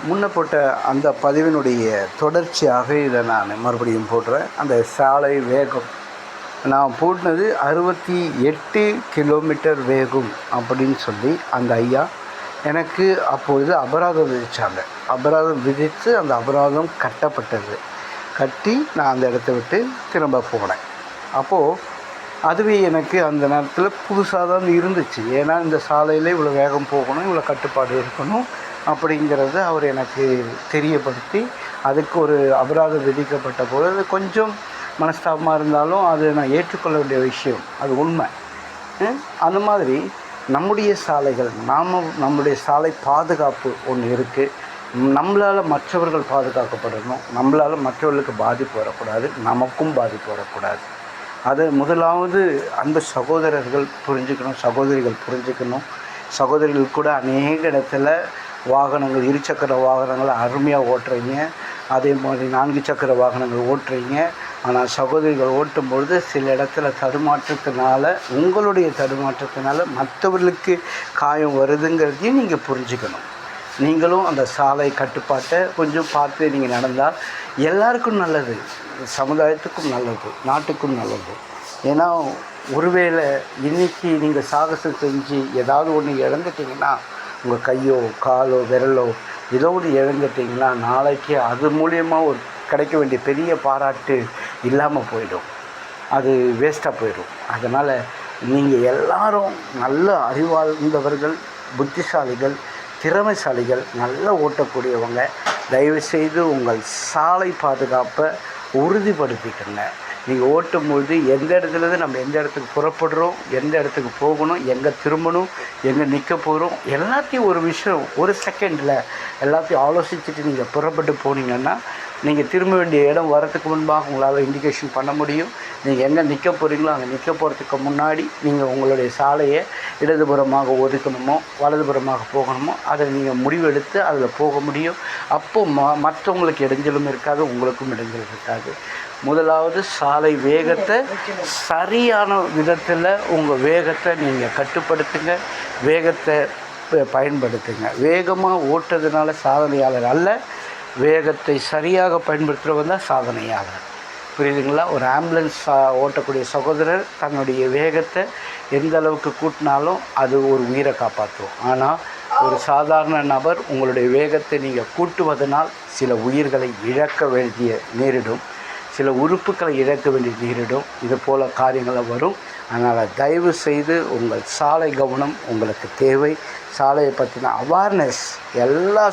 முன்ன போட்ட அந்த பதிவினுடைய தொடர்ச்சியாக இதை நான் மறுபடியும் போடுறேன். அந்த சாலை வேகம் நான் போட்டினது 68 கிலோமீட்டர் வேகம் அப்படின்னு சொல்லி அந்த ஐயா எனக்கு அப்பொழுது அபராதம் விதித்தாங்க. அபராதம் விதித்து அந்த அபராதம் கட்டப்பட்டது. கட்டி நான் அந்த இடத்த விட்டு திரும்ப போனேன். அப்போது அதுவே எனக்கு அந்த நேரத்தில் புதுசாக தான் இருந்துச்சு. ஏன்னா இந்த சாலையில் இவ்வளோ வேகம் போகணும், இவ்வளோ கட்டுப்பாடு இருக்கணும் அப்படிங்கிறத அவர் எனக்கு தெரியப்படுத்தி அதுக்கு ஒரு அபராதம் விதிக்கப்பட்ட போது அது கொஞ்சம் மனஸ்தாபமாக இருந்தாலும் அது நான் ஏற்றுக்கொள்ள வேண்டிய விஷயம், அது உண்மை. அந்த மாதிரி நம்முடைய சாலைகள் நம்முடைய சாலை பாதுகாப்பு ஒன்று இருக்குது. நம்மளால் மற்றவர்கள் பாதுகாக்கப்படணும், நம்மளால் மற்றவர்களுக்கு பாதிப்பு வரக்கூடாது, நமக்கும் பாதிப்பு வரக்கூடாது. அதை முதலாவது அந்த சகோதரர்கள் புரிஞ்சுக்கணும், சகோதரிகள் புரிஞ்சுக்கணும். சகோதரிகள் கூட அநேக இடத்துல வாகனங்கள், இருசக்கர வாகனங்களை அருமையாக ஓட்டுறீங்க, அதே மாதிரி 4 சக்கர வாகனங்கள் ஓட்டுறீங்க. ஆனால் சகோதரிகள் ஓட்டும்பொழுது சில இடத்துல தடுமாற்றத்தினால, உங்களுடைய தடுமாற்றத்தினால மற்றவர்களுக்கு காயம் வருதுங்கிறதையும் நீங்கள் புரிஞ்சுக்கணும். நீங்களும் அந்த சாலை கட்டுப்பாட்டை கொஞ்சம் பார்த்து நீங்கள் நடந்தால் எல்லாருக்கும் நல்லது, சமுதாயத்துக்கும் நல்லது, நாட்டுக்கும் நல்லது. ஏன்னா ஒருவேளை இன்றைக்கி நீங்கள் சாகசம் செஞ்சு ஏதாவது ஒன்று இழந்துட்டிங்கன்னா, உங்கள் கையோ காலோ விரலோ ஏதோ ஒன்று இழந்துட்டிங்கன்னா, நாளைக்கு அது மூலியமாக ஒரு கிடைக்க வேண்டிய பெரிய பாராட்டு இல்லாமல் போயிடும், அது வேஸ்ட்டாக போயிடும். அதனால் நீங்கள் எல்லாரும் நல்ல அறிவார்ந்தவர்கள், புத்திசாலிகள், திறமைசாலிகள், நல்லா ஓட்டக்கூடியவங்க. தயவுசெய்து உங்கள் சாலை பாதுகாப்பை உறுதிப்படுத்திக்கங்க. நீங்கள் ஓட்டும்பொழுது எந்த இடத்துலேருந்து நம்ம எந்த இடத்துக்கு புறப்படுறோம், எந்த இடத்துக்கு போகணும், எங்கே திரும்பணும், எங்கே நிற்க போகிறோம், எல்லாத்தையும் ஒரு விஷயம் ஒரு செகண்டில் எல்லாத்தையும் ஆலோசிச்சுட்டு நீங்கள் புறப்பட்டு போனீங்கன்னா, நீங்கள் திரும்ப வேண்டிய இடம் வரத்துக்கு முன்பாக உங்களால் இண்டிகேஷன் பண்ண முடியும். நீங்கள் எங்கே நிற்க போகிறீங்களோ அங்கே நிற்க போகிறதுக்கு முன்னாடி நீங்கள் உங்களுடைய சாலையை இடதுபுறமாக ஒதுக்கணுமோ வலதுபுறமாக போகணுமோ அதை நீங்கள் முடிவெடுத்து அதில் போக முடியும். அப்போது மற்றவங்களுக்கு இடைஞ்சலும் இருக்காது, உங்களுக்கும் இடைஞ்சல் இருக்காது. முதலாவது சாலை வேகத்தை சரியான விதத்தில் உங்கள் வேகத்தை நீங்கள் கட்டுப்படுத்துங்க, வேகத்தை பயன்படுத்துங்க. வேகமாக ஓட்டுறதுனால சாதனையாளர் அல்ல, வேகத்தை சரியாக பயன்படுத்துகிறவங்க தான் சாதனையாளர். புரியுதுங்களா? ஒரு ஆம்புலன்ஸ் ஓட்டக்கூடிய சகோதரர் தன்னுடைய வேகத்தை எந்த அளவுக்கு கூட்டினாலும் அது ஒரு உயிரை காப்பாற்றும். ஆனால் ஒரு சாதாரண நபர் உங்களுடைய வேகத்தை நீங்கள் கூட்டுவதனால் சில உயிர்களை இழக்க வேண்டிய நேரிடும், சில உறுப்புகளை இழக்க வேண்டிய நேரிடும், இது போல் காரியங்களை வரும். அதனால் தயவு செய்து உங்கள் சாலை கவனம் உங்களுக்கு தேவை. சாலையை பற்றின அவேர்னஸ் எல்லா